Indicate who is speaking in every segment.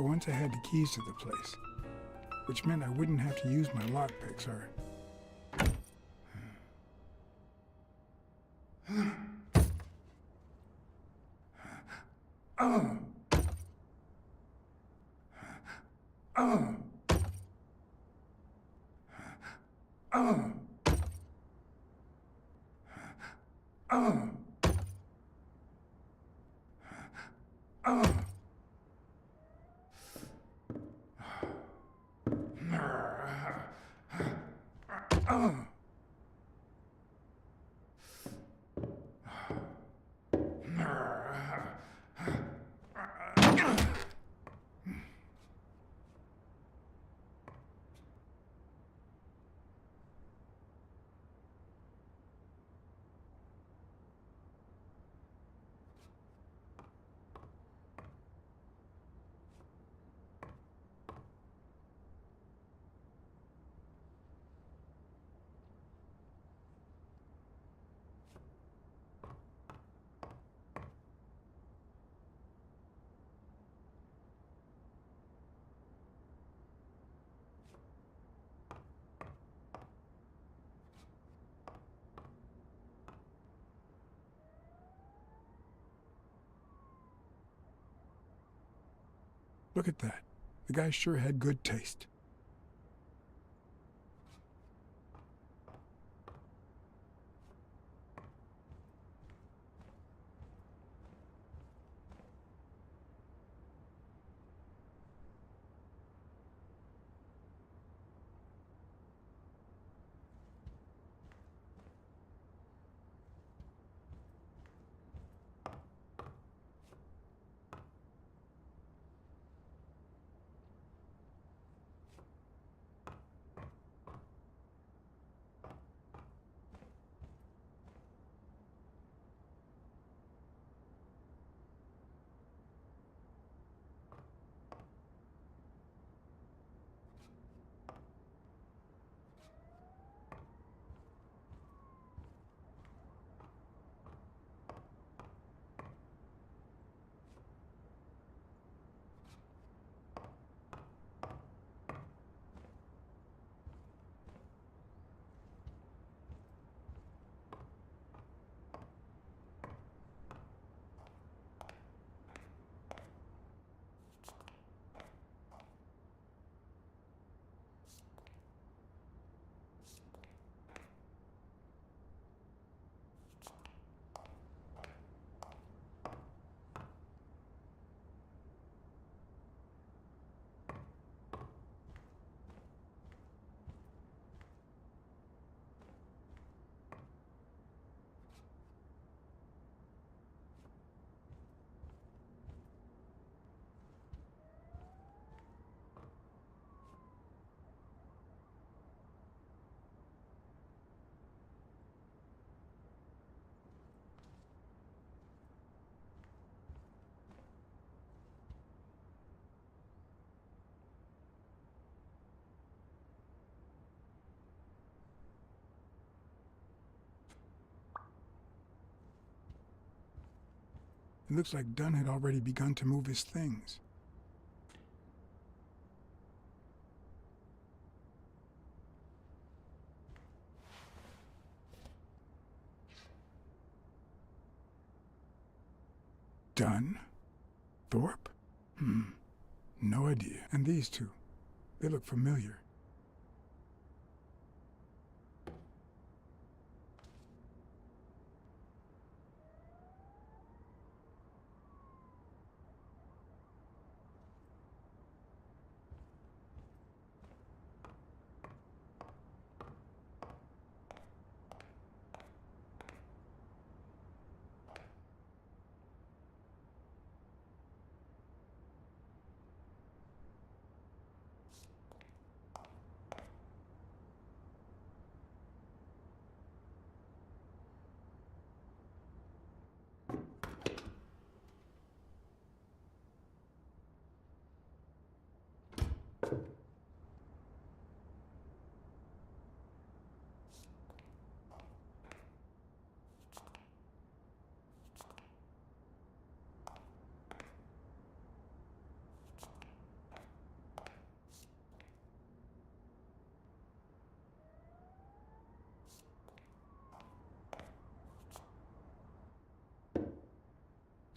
Speaker 1: For once I had the keys to the place, which meant I wouldn't have to use my lockpicks or... Oh! Oh! Oh! Oh! Oh! Oh! Look at that. The guy sure had good taste. It looks like Dunn had already begun to move his things. Dunn? Thorpe? No idea. And these two, they look familiar.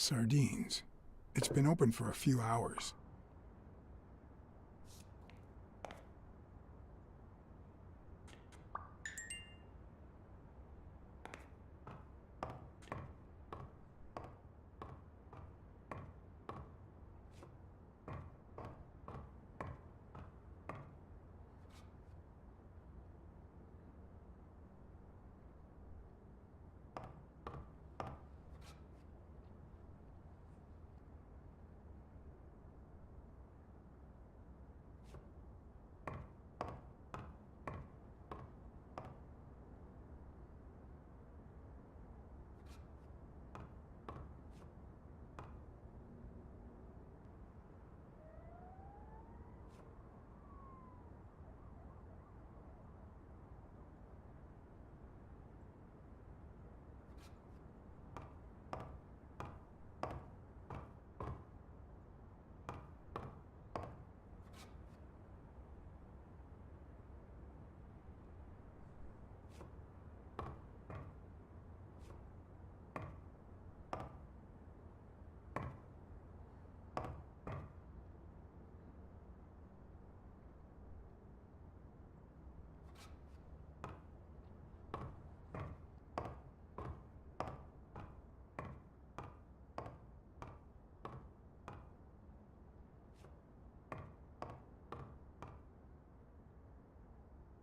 Speaker 1: Sardines. It's been open for a few hours.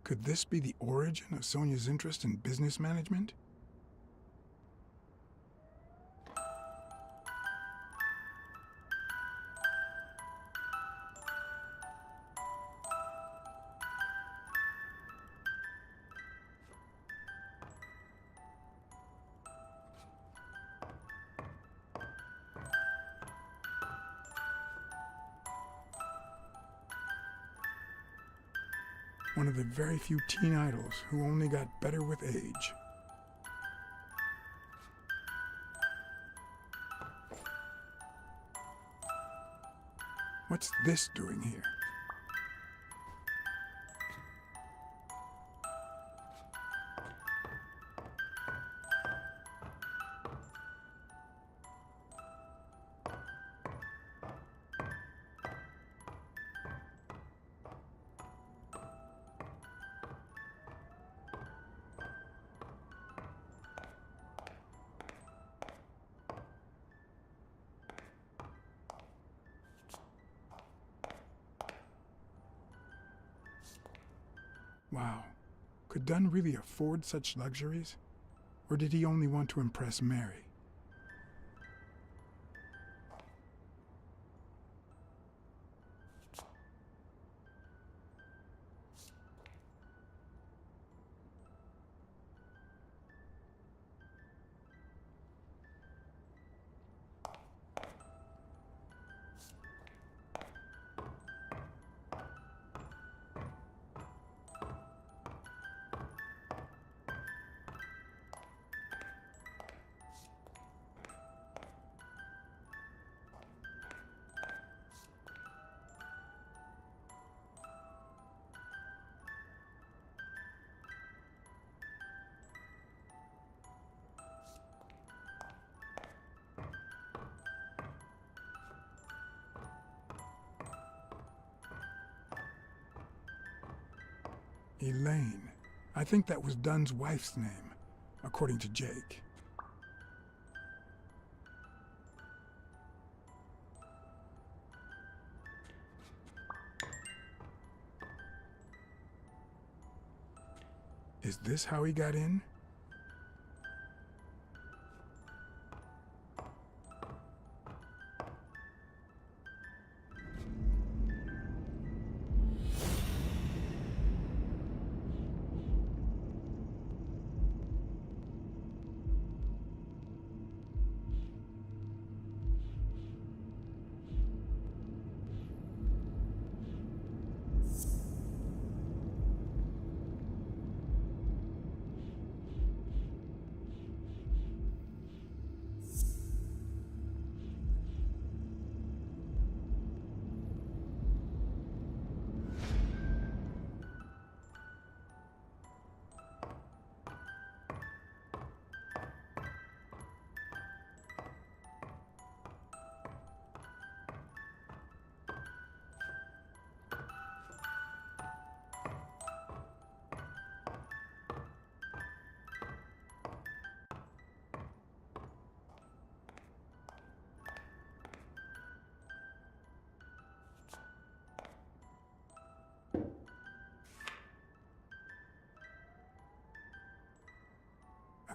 Speaker 1: Could this be the origin of Sonia's interest in business management? One of the very few teen idols who only got better with age. What's this doing here? Wow, could Dunn really afford such luxuries? Or did he only want to impress Mary? Elaine. I think that was Dunn's wife's name, according to Jake. Is this how he got in?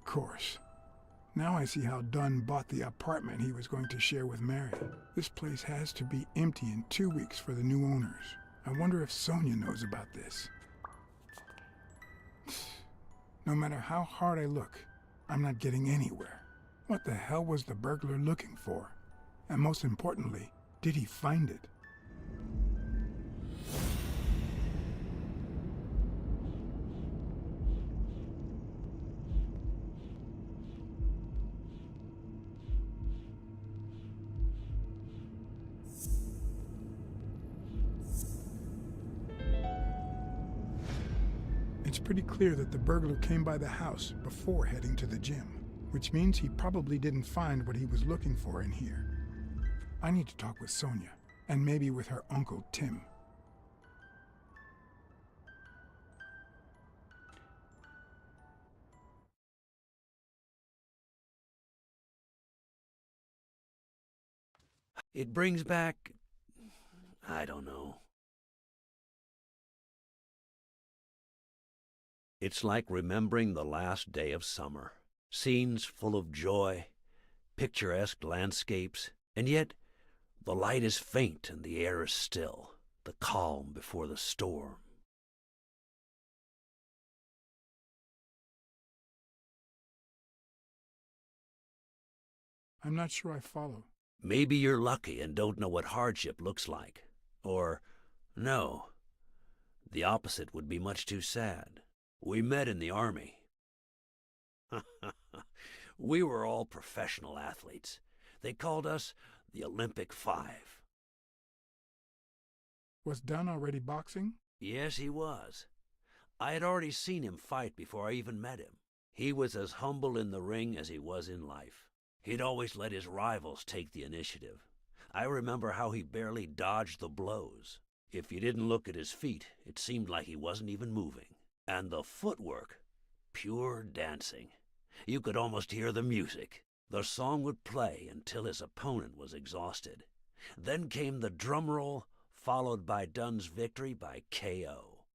Speaker 1: Of course. Now I see how Dunn bought the apartment he was going to share with Mary. This place has to be empty in 2 weeks for the new owners. I wonder if Sonia knows about this. No matter how hard I look, I'm not getting anywhere. What the hell was the burglar looking for? And most importantly, did he find it? It's pretty clear that the burglar came by the house before heading to the gym, which means he probably didn't find what he was looking for in here. I need to talk with Sonia, and maybe with her uncle Tim.
Speaker 2: It brings back, I don't know. It's like remembering the last day of summer. Scenes full of joy, picturesque landscapes, and yet the light is faint and the air is still, the calm before the storm.
Speaker 1: I'm not sure I follow.
Speaker 2: Maybe you're lucky and don't know what hardship looks like. Or, no, the opposite would be much too sad. We met in the Army. We were all professional athletes. They called us the Olympic Five.
Speaker 1: Was Dunn already boxing?
Speaker 2: Yes, he was. I had already seen him fight before I even met him. He was as humble in the ring as he was in life. He'd always let his rivals take the initiative. I remember how he barely dodged the blows. If you didn't look at his feet, it seemed like he wasn't even moving. And the footwork, pure dancing. You could almost hear the music. The song would play until his opponent was exhausted. Then came the drum roll, followed by Dunn's victory by KO.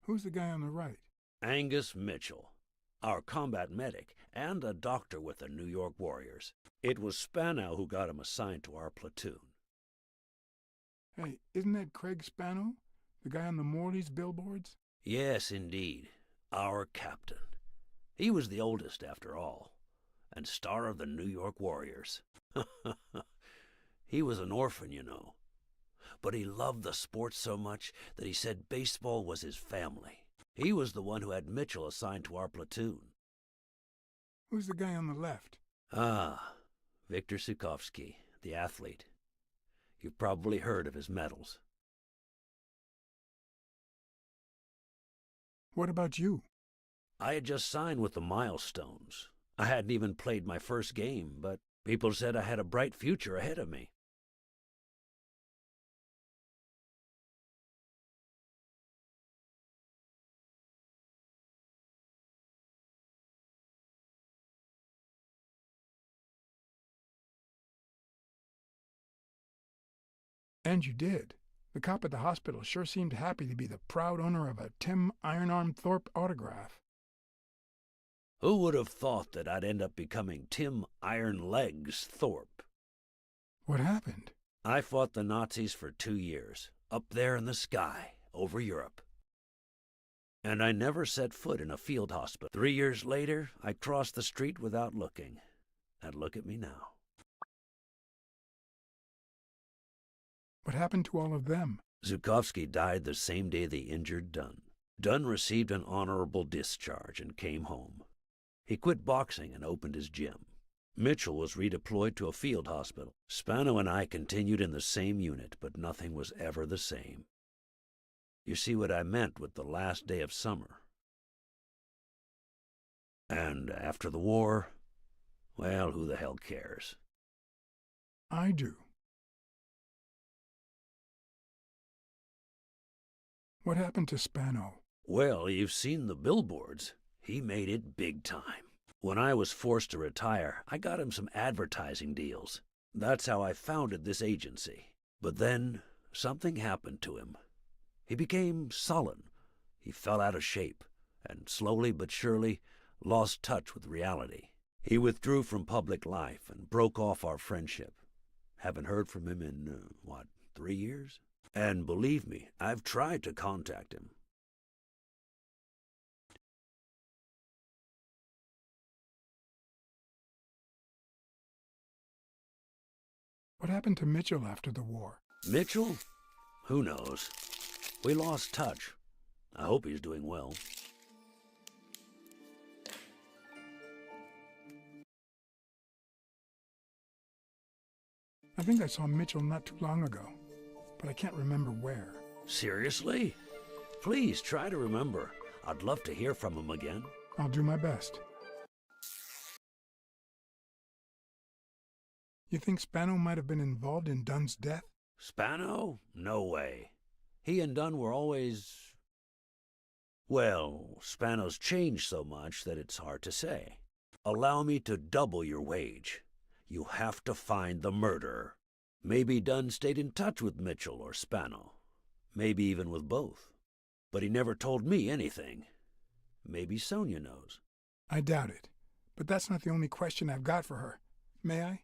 Speaker 1: Who's the guy on the right?
Speaker 2: Angus Mitchell, our combat medic and a doctor with the New York Warriors. It was Spanow who got him assigned to our platoon.
Speaker 1: Hey, isn't that Craig Spanow? The guy on the Morley's billboards?
Speaker 2: Yes, indeed. Our captain. He was the oldest, after all, and star of the New York Warriors. He was an orphan, you know. But he loved the sport so much that he said baseball was his family. He was the one who had Mitchell assigned to our platoon.
Speaker 1: Who's the guy on the left?
Speaker 2: Ah, Viktor Sukovsky, the athlete. You've probably heard of his medals.
Speaker 1: What about you?
Speaker 2: I had just signed with the Milestones. I hadn't even played my first game, but people said I had a bright future ahead of me.
Speaker 1: And you did. The cop at the hospital sure seemed happy to be the proud owner of a Tim Ironarm Thorpe autograph.
Speaker 2: Who would have thought that I'd end up becoming Tim Iron Legs Thorpe?
Speaker 1: What happened?
Speaker 2: I fought the Nazis for 2 years, up there in the sky, over Europe. And I never set foot in a field hospital. 3 years later, I crossed the street without looking. And look at me now.
Speaker 1: What happened to all of them?
Speaker 2: Zukovsky died the same day they injured Dunn. Dunn received an honorable discharge and came home. He quit boxing and opened his gym. Mitchell was redeployed to a field hospital. Spano and I continued in the same unit, but nothing was ever the same. You see what I meant with the last day of summer. And after the war, well, who the hell cares?
Speaker 1: I do. What happened to Spano?
Speaker 2: Well, you've seen the billboards. He made it big time. When I was forced to retire, I got him some advertising deals. That's how I founded this agency. But then, something happened to him. He became sullen. He fell out of shape, and slowly but surely, lost touch with reality. He withdrew from public life and broke off our friendship. Haven't heard from him in, 3 years? And believe me, I've tried to contact him.
Speaker 1: What happened to Mitchell after the war?
Speaker 2: Mitchell? Who knows? We lost touch. I hope he's doing well.
Speaker 1: I think I saw Mitchell not too long ago, but I can't remember where.
Speaker 2: Seriously? Please try to remember. I'd love to hear from him again.
Speaker 1: I'll do my best. You think Spano might have been involved in Dunn's death?
Speaker 2: Spano? No way. He and Dunn were always... Well, Spano's changed so much that it's hard to say. Allow me to double your wage. You have to find the murderer. Maybe Dunn stayed in touch with Mitchell or Spano. Maybe even with both. But he never told me anything. Maybe Sonia knows.
Speaker 1: I doubt it. But that's not the only question I've got for her. May I?